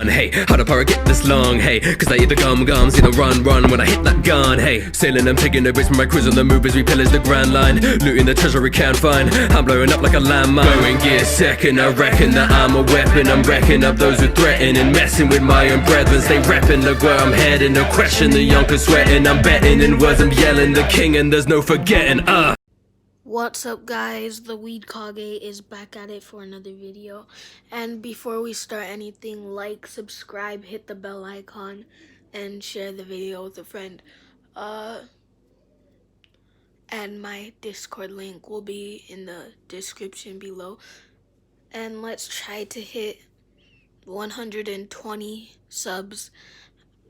Hey, how the power get this long? Hey, cause I eat the gums, run when I hit that gun. Hey, sailing, I'm taking the risks from my cruise on the move as we pillage the grand line. Looting the treasure we can't find, I'm blowing up like a landmine. Going gear second, I reckon that I'm a weapon. I'm wrecking up those who threaten and messing with my own brethren. Stay repping, look where I'm heading, no question, the young sweating. I'm betting in words, I'm yelling, the king and there's no forgetting. What's up, guys? The Weed Kage is back at it for another video. And before we start anything, like, subscribe, hit the bell icon, and share the video with a friend. And my Discord link will be in the description below. And let's try to hit 120 subs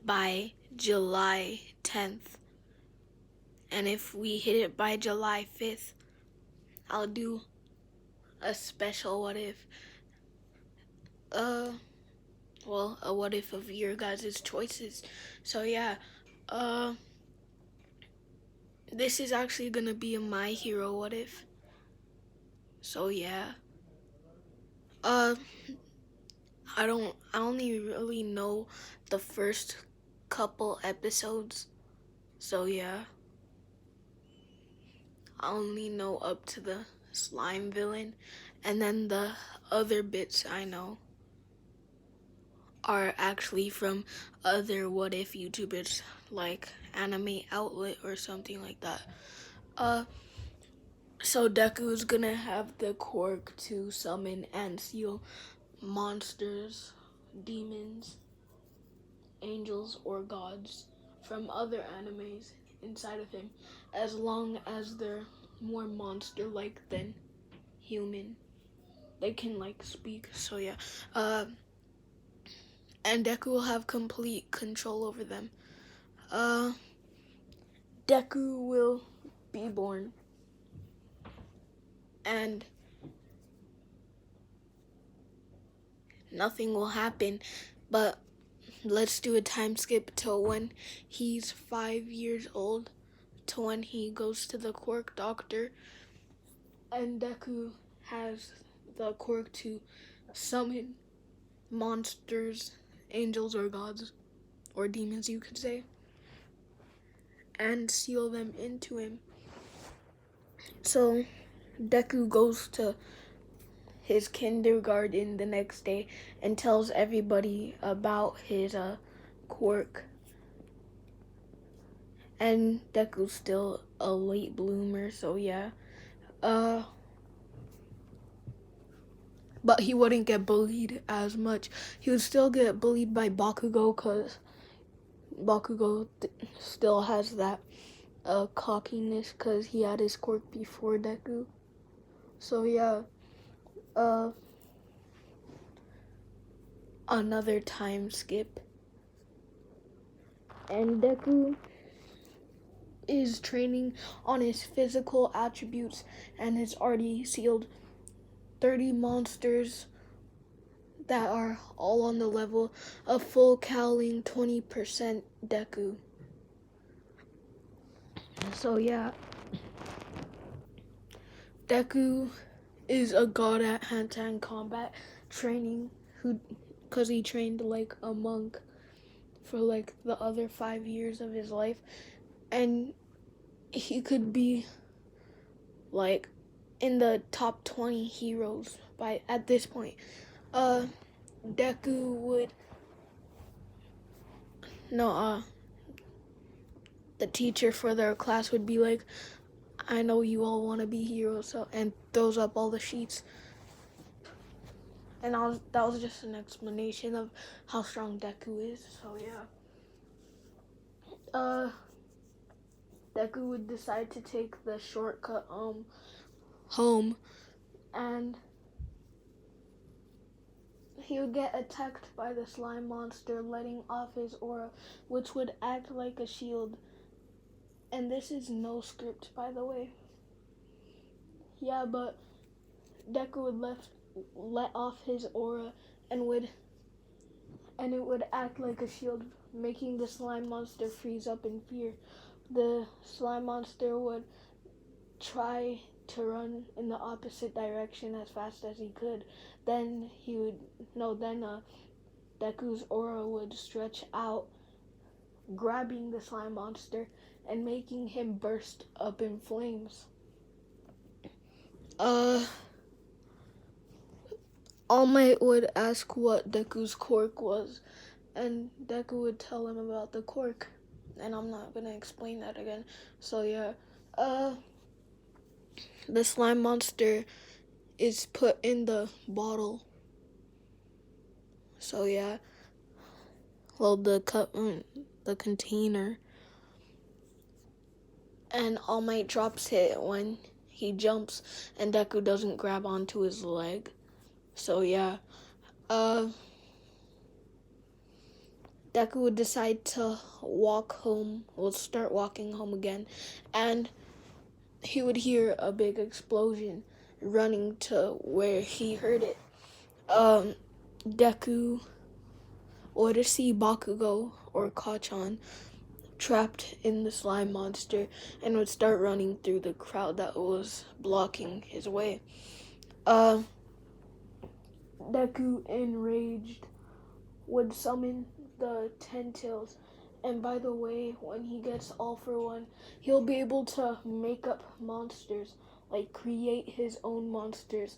by July 10th. And if we hit it by July 5th, I'll do a special what if. Well, a what if of your guys' choices. So yeah, this is actually gonna be a My Hero what if. So yeah. I only really know the first couple episodes. So yeah. I only know up to the slime villain, and then the other bits I know are actually from other what if YouTubers, like Anime Outlet or something like that. So Deku's gonna have the quirk to summon and seal monsters, demons, angels, or gods from other animes inside of him, as long as they're more monster-like than human. They can like speak, so yeah. And Deku will have complete control over them. Deku will be born, and nothing will happen, but let's do a time skip to when he's 5 years old, to when he goes to the quirk doctor, and Deku has the quirk to summon monsters, angels, or gods, or demons you could say, and seal them into him. So Deku goes to his kindergarten the next day and tells everybody about his quirk. And Deku's still a late bloomer, so yeah. But he wouldn't get bullied as much. He would still get bullied by Bakugo, because Bakugo still has that cockiness, because he had his quirk before Deku. So yeah, another time skip. And Deku is training on his physical attributes and has already sealed 30 monsters that are all on the level of full cowling 20% Deku. So yeah, Deku is a god at hand-to-hand combat training, because he trained like a monk for like the other 5 years of his life, and he could be like in the top 20 heroes at this point. Deku would the teacher for their class would be like, I know you all want to be heroes, so, and throws up all the sheets. And that was just an explanation of how strong Deku is, so yeah. Deku would decide to take the shortcut home, and he would get attacked by the slime monster, letting off his aura, which would act like a shield. And this is no script, by the way. Yeah, but Deku would let off his aura, and it would act like a shield, making the slime monster freeze up in fear. The slime monster would try to run in the opposite direction as fast as he could. Then Deku's aura would stretch out, grabbing the slime monster and making him burst up in flames. All Might would ask what Deku's quirk was, and Deku would tell him about the quirk, and I'm not gonna explain that again. So yeah, the slime monster is put in the bottle. So yeah, well, the container, and All Might drops it when he jumps, and Deku doesn't grab onto his leg. So yeah, Deku would decide to start walking home again, and he would hear a big explosion running to where he heard it. Deku would see Bakugo or Kachan trapped in the slime monster and would start running through the crowd that was blocking his way. Deku, enraged, would summon the 10 tails, and by the way, when he gets All for One, he'll be able to make up monsters, like create his own monsters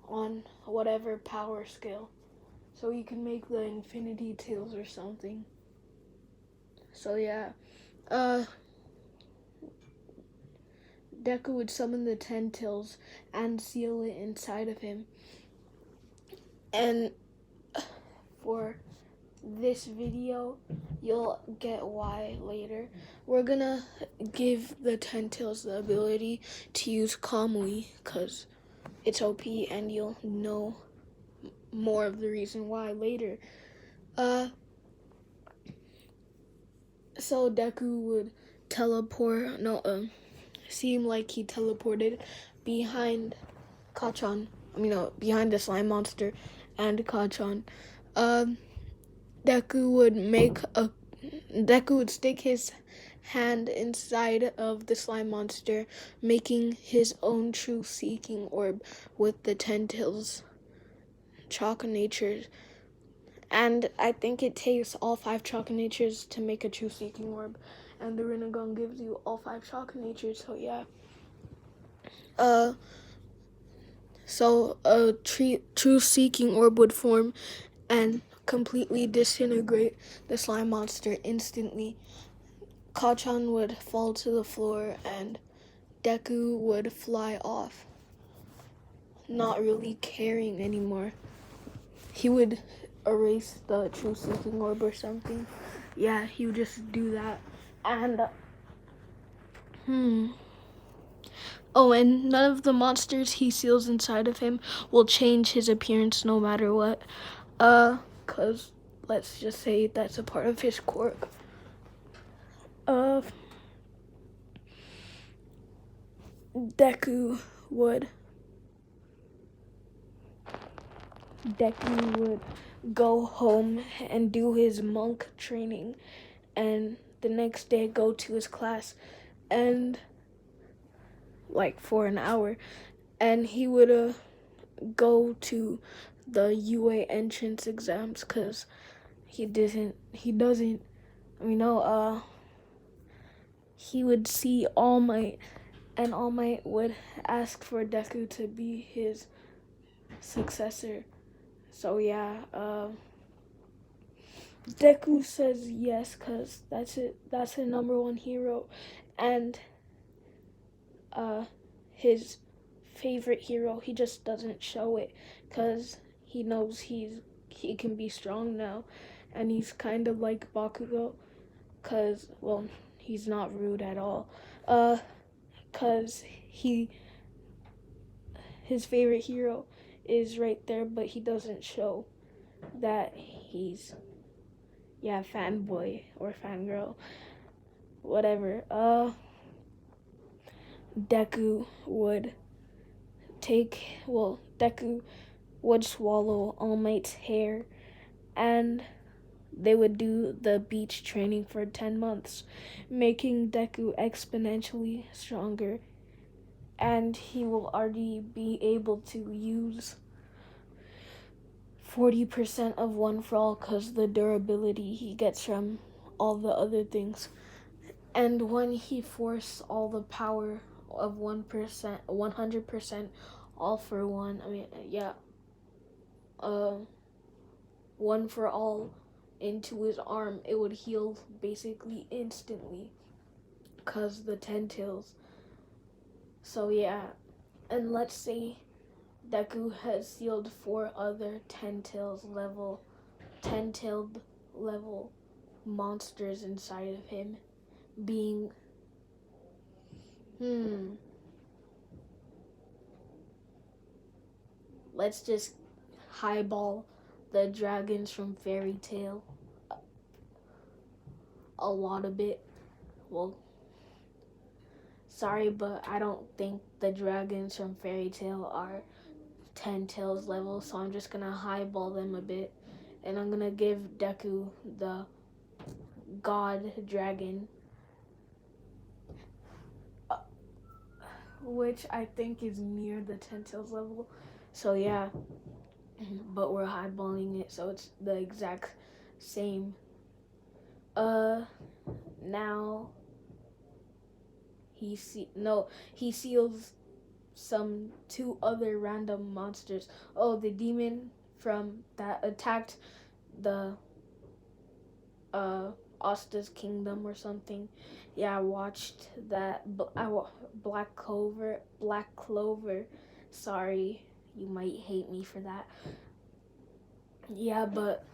on whatever power scale. So he can make the Infinity Tails or something. So yeah, Deku would summon the 10 tails and seal it inside of him. And for this video, you'll get why later. We're gonna give the 10 tails the ability to use Kamui, because it's OP, and you'll know more of the reason why later. So Deku would seem like he teleported behind Kachan. Behind the slime monster and Kachan. Deku would stick his hand inside of the slime monster, making his own true seeking orb with the 10 tails Chakra natures. And I think it takes all 5 Chakra natures to make a true seeking orb, and the Rinnegan gives you all 5 Chakra natures. So yeah. So a true seeking orb would form and completely disintegrate the slime monster instantly. Kachan would fall to the floor and Deku would fly off, not really caring anymore. He would erase the true seeking orb or something. Yeah, he would just do that. And and none of the monsters he seals inside of him will change his appearance no matter what. Cause let's just say that's a part of his quirk. Deku would go home and do his monk training, and the next day go to his class, and for an hour, and he would go to the UA entrance exams, because he would see All Might, and All Might would ask for Deku to be his successor. So yeah, Deku says yes, because that's his number one hero, and his favorite hero. He just doesn't show it because he knows he can be strong now, and he's kind of like Bakugo, because he's not rude at all, because his favorite hero is right there, but he doesn't show that he's fanboy or fangirl, whatever. Deku would swallow All Might's hair, and they would do the beach training for 10 months, making Deku exponentially stronger, and he will already be able to use 40% of one for all because the durability he gets from all the other things. And when he forced all the power of 1%, 100% all for one, one for all into his arm, it would heal basically instantly because the 10 tails. So yeah, and let's say Deku has sealed 4 other 10-tailed level monsters inside of him, being let's just highball the dragons from Fairy Tail a lot of it. Well, sorry, but I don't think the dragons from Fairy Tail are 10 tails level, so I'm just gonna highball them a bit, and I'm gonna give Deku the God Dragon, which I think is near the 10 tails level. So yeah, but we're highballing it, so it's the exact same. Now he seals some 2 other random monsters. Oh, the demon from that attacked the Asta's kingdom or something. Yeah, I watched that. Black Clover. Sorry, you might hate me for that. Yeah, but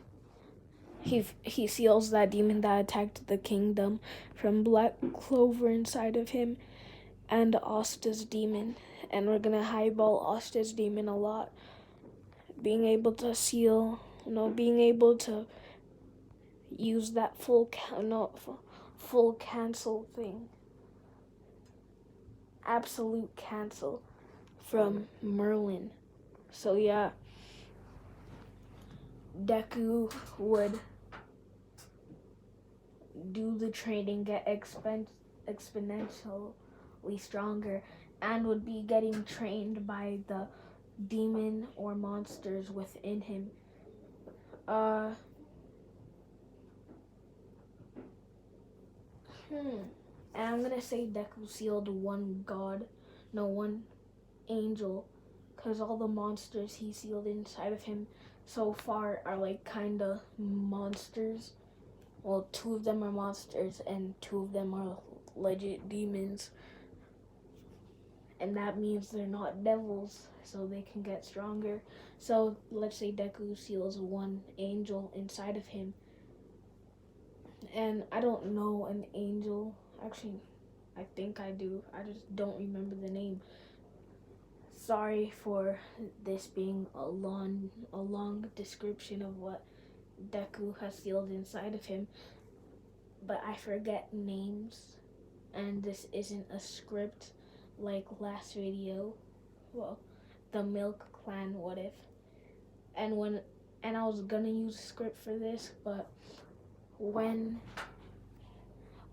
he seals that demon that attacked the kingdom from Black Clover inside of him and Asta's demon. And we're gonna highball Asta's demon a lot. Being able to use that full cancel thing. Absolute cancel from Merlin. So yeah, Deku would do the training, get exponentially stronger, and would be getting trained by the demon or monsters within him. And I'm gonna say Deku sealed one angel, because all the monsters he sealed inside of him so far are like kinda monsters. Well, 2 of them are monsters and 2 of them are legit demons. And that means they're not devils, so they can get stronger. So let's say Deku seals 1 angel inside of him. And I don't know an angel. Actually, I think I do. I just don't remember the name. Sorry for this being a long description of what Deku has sealed inside of him. But I forget names, and this isn't a script like last video. Well, the Milk Clan what if. And I was gonna use a script for this, but when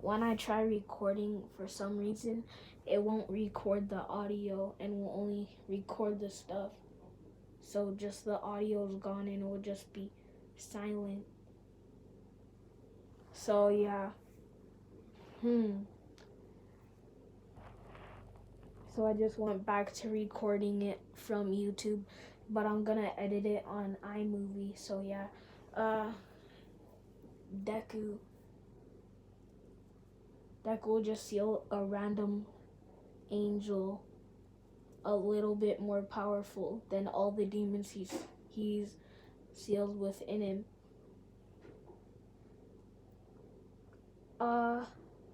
I try recording, for some reason it won't record the audio and will only record the stuff. So just the audio is gone and it will just be silent. So yeah. So I just went back to recording it from YouTube, but I'm gonna edit it on iMovie. So yeah. Deku will just seal a random angel a little bit more powerful than all the demons he's sealed within him.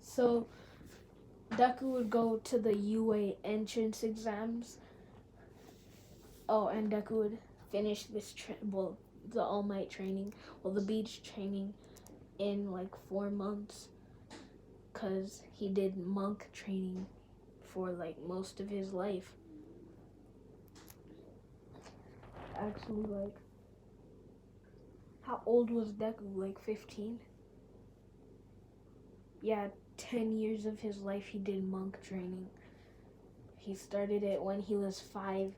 So Deku would go to the UA entrance exams. Oh, and Deku would finish this the All Might training, the beach training in like 4 months, because he did monk training for like most of his life. Actually, like, how old was Deku? Like 15? Yeah, 10 years of his life he did monk training. He started it when he was 5.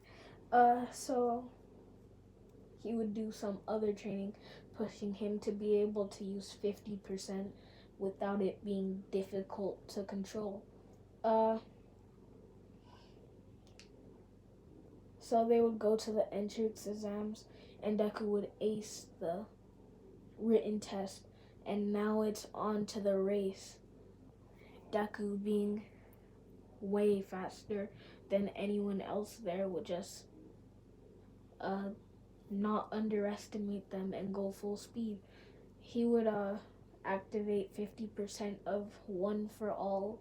So he would do some other training, pushing him to be able to use 50% without it being difficult to control. So they would go to the entrance exams, and Deku would ace the written test, and now it's on to the race. Deku, being way faster than anyone else there, would just not underestimate them and go full speed. He would activate 50% of one for all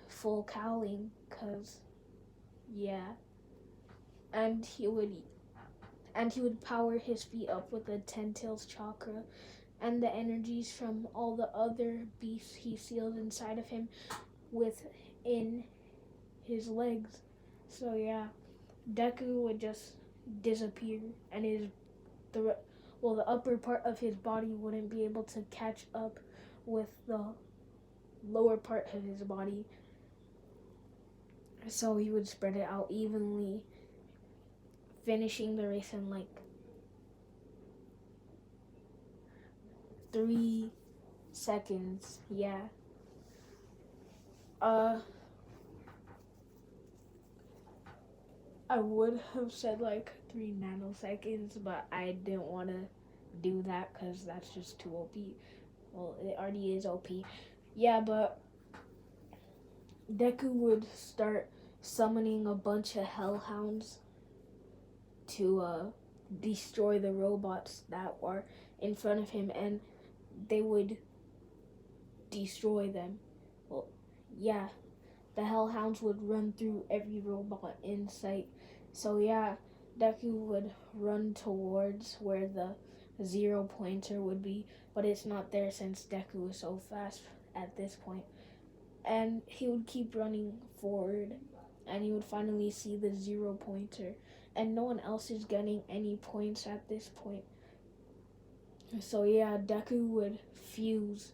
full cowling, cause yeah, and he would power his feet up with the 10 tails chakra and the energies from all the other beasts he sealed inside of him within his legs. So yeah, Deku would just disappear, and the upper part of his body wouldn't be able to catch up with the lower part of his body. So he would spread it out evenly, finishing the race in like 3 seconds. Yeah. I would have said like 3 nanoseconds, but I didn't want to do that because that's just too OP. Well, it already is OP. Yeah, but Deku would start summoning a bunch of hellhounds to destroy the robots that were in front of him, and they would destroy them. Well, yeah, the hellhounds would run through every robot in sight. So yeah, Deku would run towards where the 0 pointer would be, but it's not there since Deku is so fast at this point. And he would keep running forward, and he would finally see the 0 pointer, and no one else is getting any points at this point. So yeah, Deku would fuse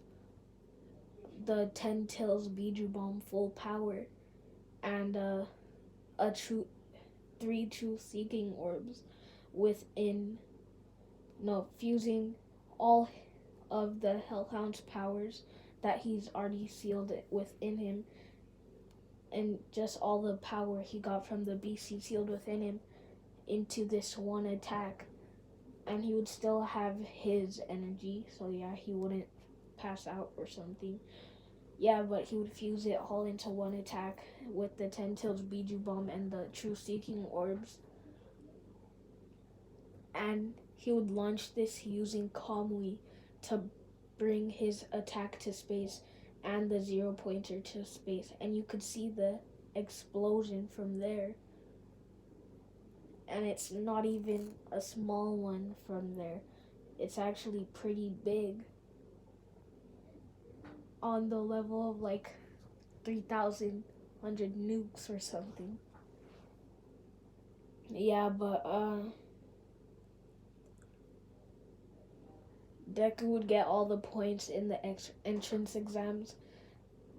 the 10 tails Biju Bomb full power and 3 truth seeking orbs fusing all of the Hellhound's powers that he's already sealed within him, and just all the power he got from the beast he sealed within him into this one attack. And he would still have his energy, so yeah, he wouldn't pass out or something. Yeah, but he would fuse it all into one attack with the 10 tails Biju Bomb and the True Seeking Orbs. And he would launch this using Kamui to bring his attack to space and the 0 pointer to space. And you could see the explosion from there. And it's not even a small one from there. It's actually pretty big. On the level of like 3,100 nukes or something. Yeah, but Deku would get all the points in the entrance exams,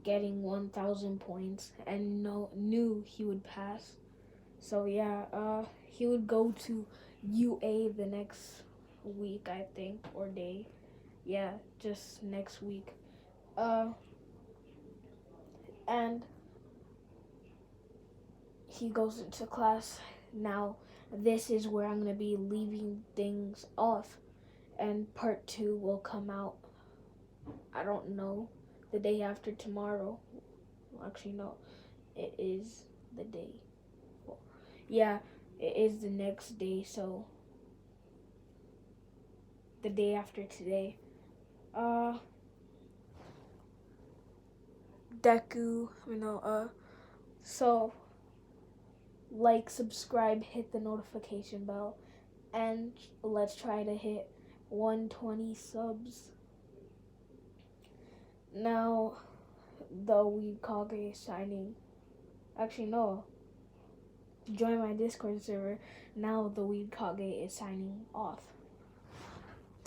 getting 1,000 points, and knew he would pass. So yeah, he would go to UA the next week, I think, or day. Yeah, just next week. And he goes into class. Now, this is where I'm going to be leaving things off, and part 2 will come out, I don't know, the day after tomorrow. Actually, no, it is the day. Well, yeah, it is the next day, so the day after today. Deku, so like, subscribe, hit the notification bell, and let's try to hit 120 subs. Now, the Weed Kage is signing. Actually, no. Join my Discord server. Now the Weed Kage is signing off.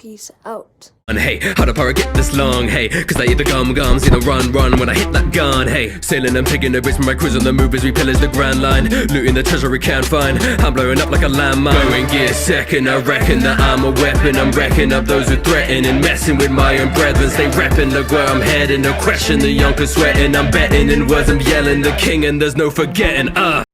Peace out. Hey, how the pirate get this long? Hey, cause I eat the gums, run when I hit that gun. Hey, sailing and taking the risks with my crews on the move as we pillage the Grand Line, looting the treasure we can't find. I'm blowing up like a landmine. Going gear second, I reckon that I'm a weapon. I'm wrecking up those who threaten and messing with my own brethren. Stay repping, look where I'm heading. No question, the young are sweating. I'm betting in words, I'm yelling the king, and there's no forgetting.